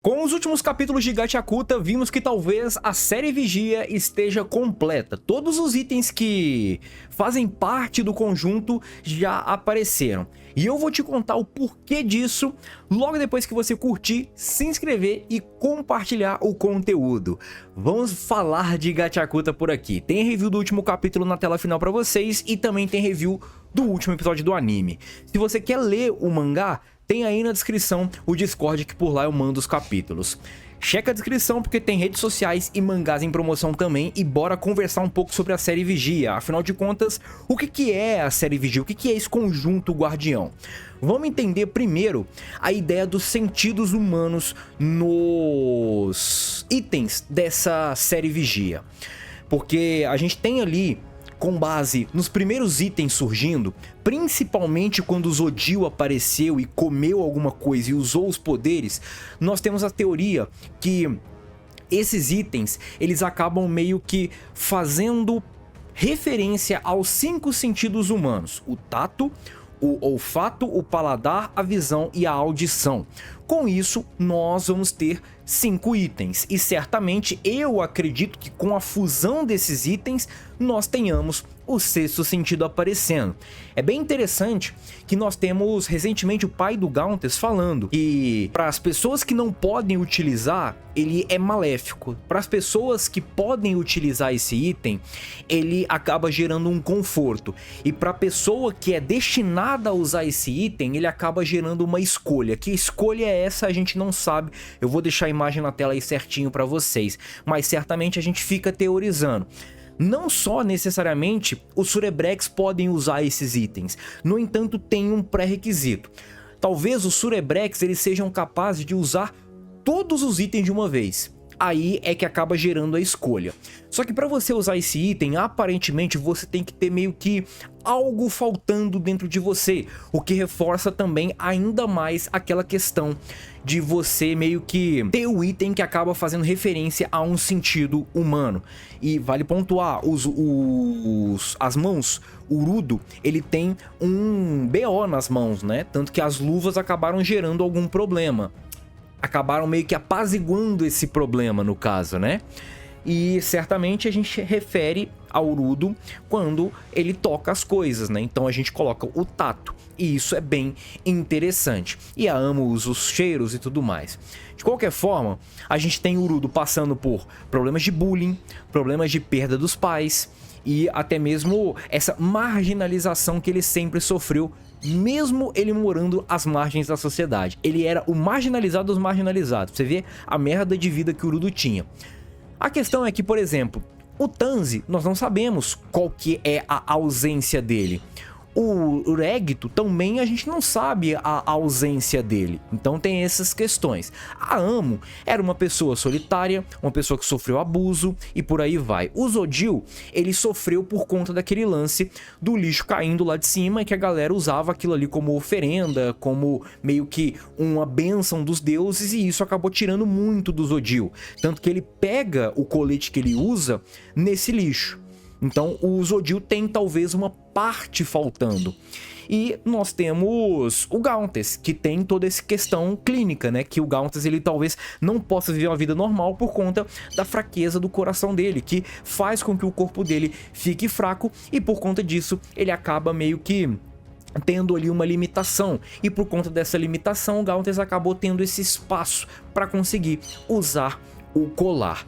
Com os últimos capítulos de Gachakuta, vimos que talvez a série Vigia esteja completa. Todos os itens que fazem parte do conjunto já apareceram. E eu vou te contar o porquê disso logo depois que você curtir, se inscrever e compartilhar o conteúdo. Vamos falar de Gachakuta por aqui. Tem review do último capítulo na tela final pra vocês e também tem review do último episódio do anime. Se você quer ler o mangá, tem aí na descrição o Discord, que por lá eu mando os capítulos. Checa a descrição porque tem redes sociais e mangás em promoção também. E bora conversar um pouco sobre a série Vigia. Afinal de contas, o que é a série Vigia? O que é esse conjunto guardião? Vamos entender primeiro a ideia dos sentidos humanos nos itens dessa série Vigia. Porque a gente tem ali, com base nos primeiros itens surgindo, principalmente quando o Zodio apareceu e comeu alguma coisa e usou os poderes, nós temos a teoria que esses itens, eles acabam meio que fazendo referência aos 5 sentidos humanos: o tato, o olfato, o paladar, a visão e a audição. Com isso, nós vamos ter 5 itens, e certamente eu acredito que com a fusão desses itens nós tenhamos o 6º sentido aparecendo. É bem interessante que nós temos recentemente o pai do Gauntless falando que para as pessoas que não podem utilizar, ele é maléfico. Para as pessoas que podem utilizar esse item, ele acaba gerando um conforto. E para a pessoa que é destinada a usar esse item, ele acaba gerando uma escolha. Que escolha é essa, a gente não sabe. Eu vou deixar a imagem na tela aí certinho para vocês, mas certamente a gente fica teorizando. Não só necessariamente os Surebrex podem usar esses itens, no entanto tem um pré-requisito. Talvez os Surebrex eles sejam capazes de usar todos os itens de uma vez. Aí é que acaba gerando a escolha. Só que para você usar esse item, aparentemente você tem que ter meio que algo faltando dentro de você, o que reforça também ainda mais aquela questão de você meio que ter o item que acaba fazendo referência a um sentido humano. E vale pontuar, as mãos, o Urudo, ele tem um BO nas mãos, né? Tanto que as luvas acabaram gerando algum problema. Acabaram meio que apaziguando esse problema no caso, né? E certamente a gente refere ao Urudo quando ele toca as coisas, né? Então a gente coloca o tato, e isso é bem interessante. E a Amo usa os cheiros e tudo mais. De qualquer forma, a gente tem o Urudo passando por problemas de bullying, problemas de perda dos pais e até mesmo essa marginalização que ele sempre sofreu, mesmo ele morando às margens da sociedade. Ele era o marginalizado dos marginalizados. Você vê a merda de vida que o Urudo tinha. A questão é que, por exemplo, o Tanzi, nós não sabemos qual que é a ausência dele. O Regito também a gente não sabe a ausência dele. Então tem essas questões. A Amo era uma pessoa solitária, uma pessoa que sofreu abuso e por aí vai. O Zodio, ele sofreu por conta daquele lance do lixo caindo lá de cima, e que a galera usava aquilo ali como oferenda, como meio que uma bênção dos deuses, e isso acabou tirando muito do Zodio. Tanto que ele pega o colete que ele usa nesse lixo. Então o Zodio tem talvez uma parte faltando. E nós temos o Gauntless, que tem toda essa questão clínica, né? Que o Gauntless ele talvez não possa viver uma vida normal por conta da fraqueza do coração dele, que faz com que o corpo dele fique fraco, e por conta disso ele acaba meio que tendo ali uma limitação. E por conta dessa limitação, o Gauntless acabou tendo esse espaço para conseguir usar o colar.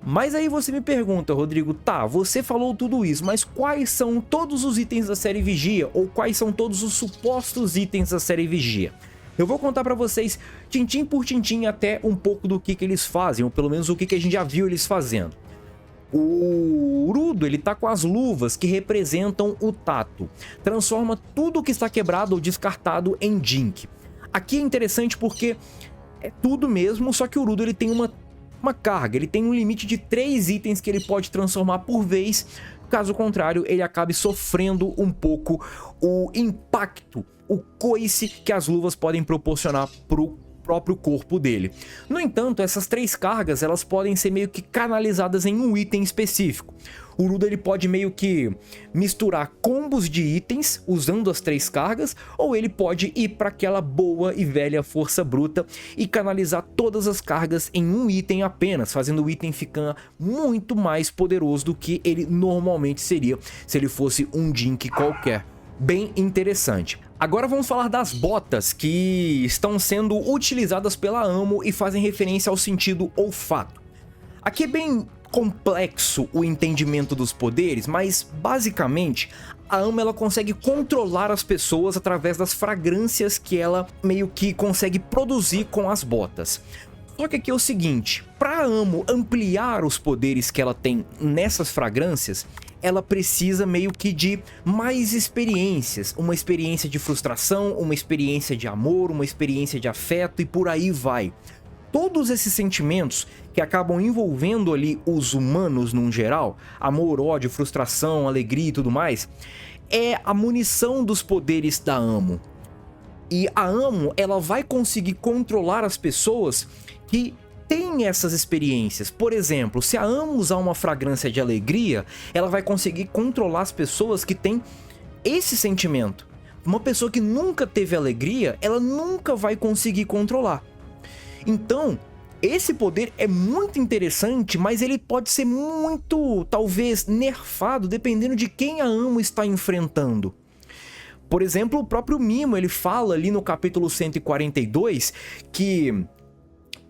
Mas aí você me pergunta, Rodrigo, tá, você falou tudo isso, mas quais são todos os itens da série Vigia? Ou quais são todos os supostos itens da série Vigia? Eu vou contar pra vocês, tintim por tintim, até um pouco do que eles fazem, ou pelo menos o que a gente já viu eles fazendo. O Urudo, ele tá com as luvas que representam o tato. Transforma tudo que está quebrado ou descartado em Jink. Aqui é interessante porque é tudo mesmo, só que o Urudo ele tem uma carga, ele tem um limite de 3 itens que ele pode transformar por vez. Caso contrário, ele acabe sofrendo um pouco o impacto, o coice que as luvas podem proporcionar pro próprio corpo dele. No entanto, essas 3 cargas, elas podem ser meio que canalizadas em um item específico. O Ruda ele pode meio que misturar combos de itens usando as 3 cargas, ou ele pode ir para aquela boa e velha força bruta e canalizar todas as cargas em um item apenas, fazendo o item ficar muito mais poderoso do que ele normalmente seria se ele fosse um Jink qualquer. Bem interessante. Agora vamos falar das botas que estão sendo utilizadas pela Amo e fazem referência ao sentido olfato. Aqui é bem complexo o entendimento dos poderes, mas basicamente a Amo ela consegue controlar as pessoas através das fragrâncias que ela meio que consegue produzir com as botas. Só que aqui é o seguinte, para a Amo ampliar os poderes que ela tem nessas fragrâncias, ela precisa meio que de mais experiências, uma experiência de frustração, uma experiência de amor, uma experiência de afeto e por aí vai. Todos esses sentimentos que acabam envolvendo ali os humanos num geral, amor, ódio, frustração, alegria e tudo mais, é a munição dos poderes da Amo. E a Amo, ela vai conseguir controlar as pessoas que tem essas experiências. Por exemplo, se a Amo usar uma fragrância de alegria, ela vai conseguir controlar as pessoas que têm esse sentimento. Uma pessoa que nunca teve alegria, ela nunca vai conseguir controlar. Então, esse poder é muito interessante, mas ele pode ser muito, talvez, nerfado, dependendo de quem a Amo está enfrentando. Por exemplo, o próprio Mimo, ele fala ali no capítulo 142 que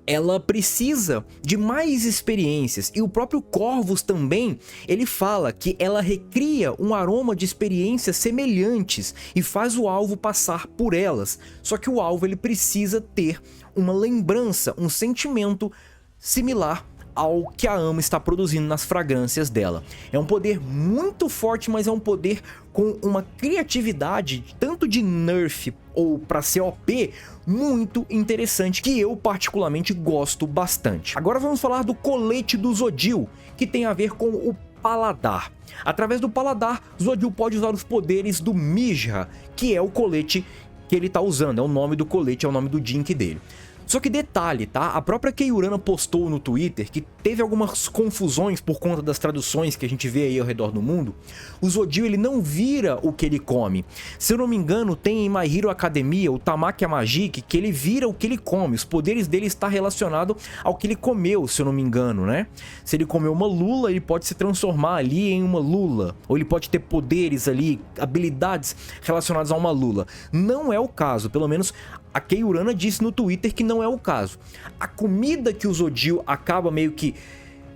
ela precisa de mais experiências, e o próprio Corvus também, ele fala que ela recria um aroma de experiências semelhantes e faz o alvo passar por elas, só que o alvo ele precisa ter uma lembrança, um sentimento similar ao que a Amo está produzindo nas fragrâncias dela. É um poder muito forte, mas é um poder com uma criatividade, tanto de nerf ou para ser OP, muito interessante, que eu particularmente gosto bastante. Agora vamos falar do colete do Zodil, que tem a ver com o paladar. Através do paladar, Zodil pode usar os poderes do Mijra, que é o colete que ele está usando, é o nome do colete, é o nome do Jink dele. Só que detalhe, tá? A própria Keiurana postou no Twitter que teve algumas confusões por conta das traduções que a gente vê aí ao redor do mundo. O Zodil, ele não vira o que ele come. Se eu não me engano, tem em My Hero Academia o Tamaki Magic, que ele vira o que ele come. Os poderes dele estão relacionados ao que ele comeu, se eu não me engano, né? Se ele comeu uma lula, ele pode se transformar ali em uma lula. Ou ele pode ter poderes ali, habilidades relacionadas a uma lula. Não é o caso, pelo menos a Keiurana disse no Twitter que não é o caso. A comida que o Zodil acaba meio que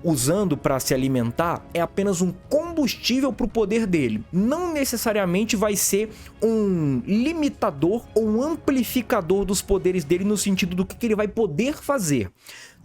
usando para se alimentar é apenas um combustível para o poder dele. Não necessariamente vai ser um limitador ou um amplificador dos poderes dele no sentido do que ele vai poder fazer.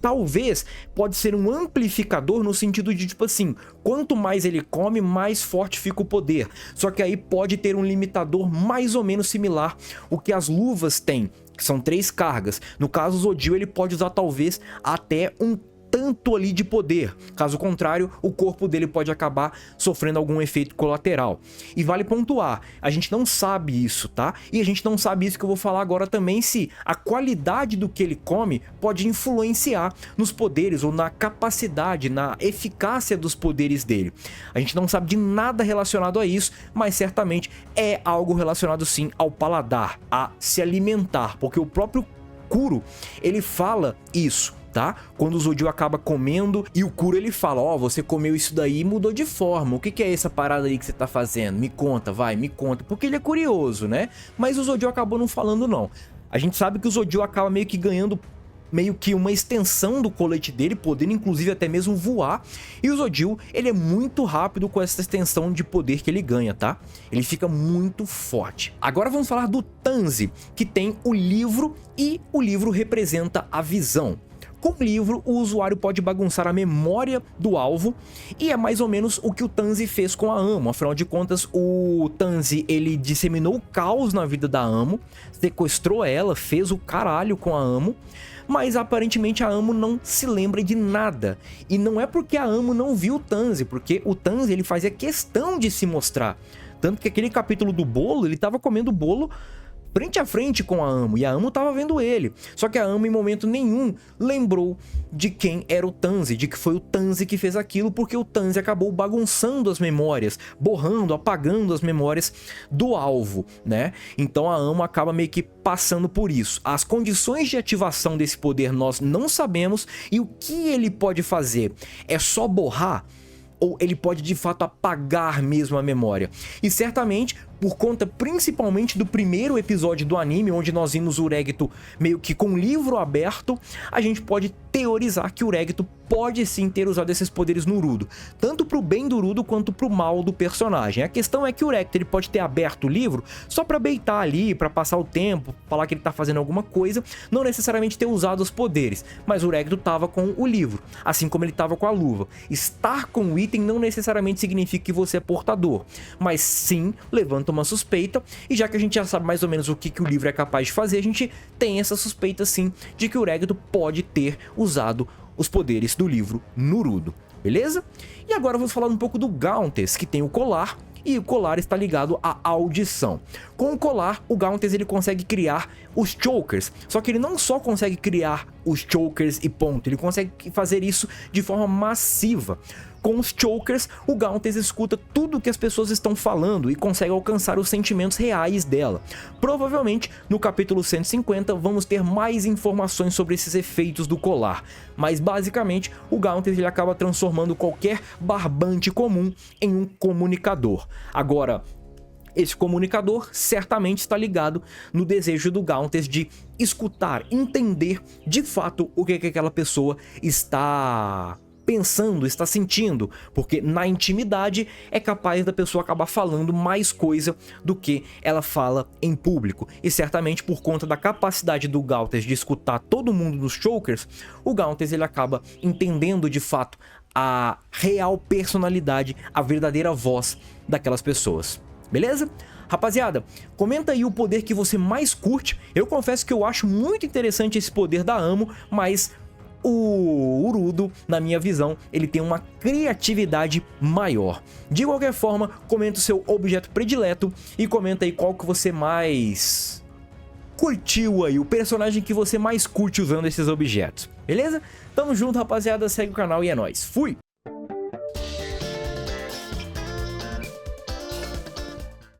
Talvez pode ser um amplificador no sentido de tipo assim, quanto mais ele come, mais forte fica o poder. Só que aí pode ter um limitador mais ou menos similar o que as luvas têm, que são 3 cargas. No caso, o Zodil ele pode usar talvez até um tanto ali de poder. Caso contrário, o corpo dele pode acabar sofrendo algum efeito colateral. E vale pontuar, a gente não sabe isso, tá? E a gente não sabe isso que eu vou falar agora também, se a qualidade do que ele come pode influenciar nos poderes ou na capacidade, na eficácia dos poderes dele. A gente não sabe de nada relacionado a isso, mas certamente é algo relacionado sim ao paladar, a se alimentar, porque o próprio Kuro, ele fala isso. Tá? Quando o Zodil acaba comendo e o Kuro ele fala, ó, você comeu isso daí e mudou de forma, o que é essa parada aí que você tá fazendo? Me conta, vai, me conta, porque ele é curioso, né? Mas o Zodil acabou não falando não. A gente sabe que o Zodil acaba meio que ganhando meio que uma extensão do colete dele, podendo inclusive até mesmo voar, e o Zodil, ele é muito rápido com essa extensão de poder que ele ganha, tá? Ele fica muito forte. Agora vamos falar do Tanzi, que tem o livro e o livro representa a visão. Com o livro, o usuário pode bagunçar a memória do alvo, e é mais ou menos o que o Tanzi fez com a Amo. Afinal de contas, o Tanzi, ele disseminou o caos na vida da Amo, sequestrou ela, fez o caralho com a Amo, mas aparentemente a Amo não se lembra de nada. E não é porque a Amo não viu o Tanzi, porque o Tanzi, ele fazia questão de se mostrar. Tanto que aquele capítulo do bolo, ele tava comendo bolo frente a frente com a Amo, e a Amo tava vendo ele. Só que a Amo em momento nenhum lembrou de quem era o Tanzi, de que foi o Tanzi que fez aquilo, porque o Tanzi acabou bagunçando as memórias, borrando, apagando as memórias do alvo, né? Então a Amo acaba meio que passando por isso. As condições de ativação desse poder nós não sabemos, e o que ele pode fazer é só borrar, ou ele pode de fato apagar mesmo a memória. E certamente, por conta principalmente do primeiro episódio do anime, onde nós vimos o Regito meio que com o livro aberto, a gente pode teorizar que o Regito pode sim ter usado esses poderes no Urudo, tanto pro bem do Urudo quanto pro mal do personagem. A questão é que o Regito ele pode ter aberto o livro só pra beitar ali, pra passar o tempo, falar que ele tá fazendo alguma coisa, não necessariamente ter usado os poderes, mas o Regito tava com o livro, assim como ele tava com a luva. Estar com o item não necessariamente significa que você é portador, mas sim levanta uma suspeita, e já que a gente já sabe mais ou menos o que o livro é capaz de fazer, a gente tem essa suspeita sim de que o Regito pode ter usado os poderes do livro no Urudo, beleza? E agora eu vou falar um pouco do Gauntes, que tem o colar, e o colar está ligado à audição. Com o colar, o Gauntes ele consegue criar os chokers, só que ele não só consegue criar os chokers e ponto, ele consegue fazer isso de forma massiva. Com os chokers, o Gauntes escuta tudo o que as pessoas estão falando e consegue alcançar os sentimentos reais dela. Provavelmente, no capítulo 150, vamos ter mais informações sobre esses efeitos do colar, mas basicamente, o Gauntes ele acaba transformando qualquer barbante comum em um comunicador. Agora, esse comunicador certamente está ligado no desejo do Gauntes de escutar, entender de fato o que aquela pessoa está pensando, está sentindo, porque na intimidade é capaz da pessoa acabar falando mais coisa do que ela fala em público, e certamente por conta da capacidade do Gauntes de escutar todo mundo nos chokers, o Gauntes ele acaba entendendo de fato a real personalidade, a verdadeira voz daquelas pessoas. Beleza? Rapaziada, comenta aí o poder que você mais curte. Eu confesso que eu acho muito interessante esse poder da Amo, mas o Urudo, na minha visão, ele tem uma criatividade maior. De qualquer forma, comenta o seu objeto predileto e comenta aí qual que você mais curtiu aí, o personagem que você mais curte usando esses objetos. Beleza? Tamo junto, rapaziada, segue o canal e é nóis. Fui!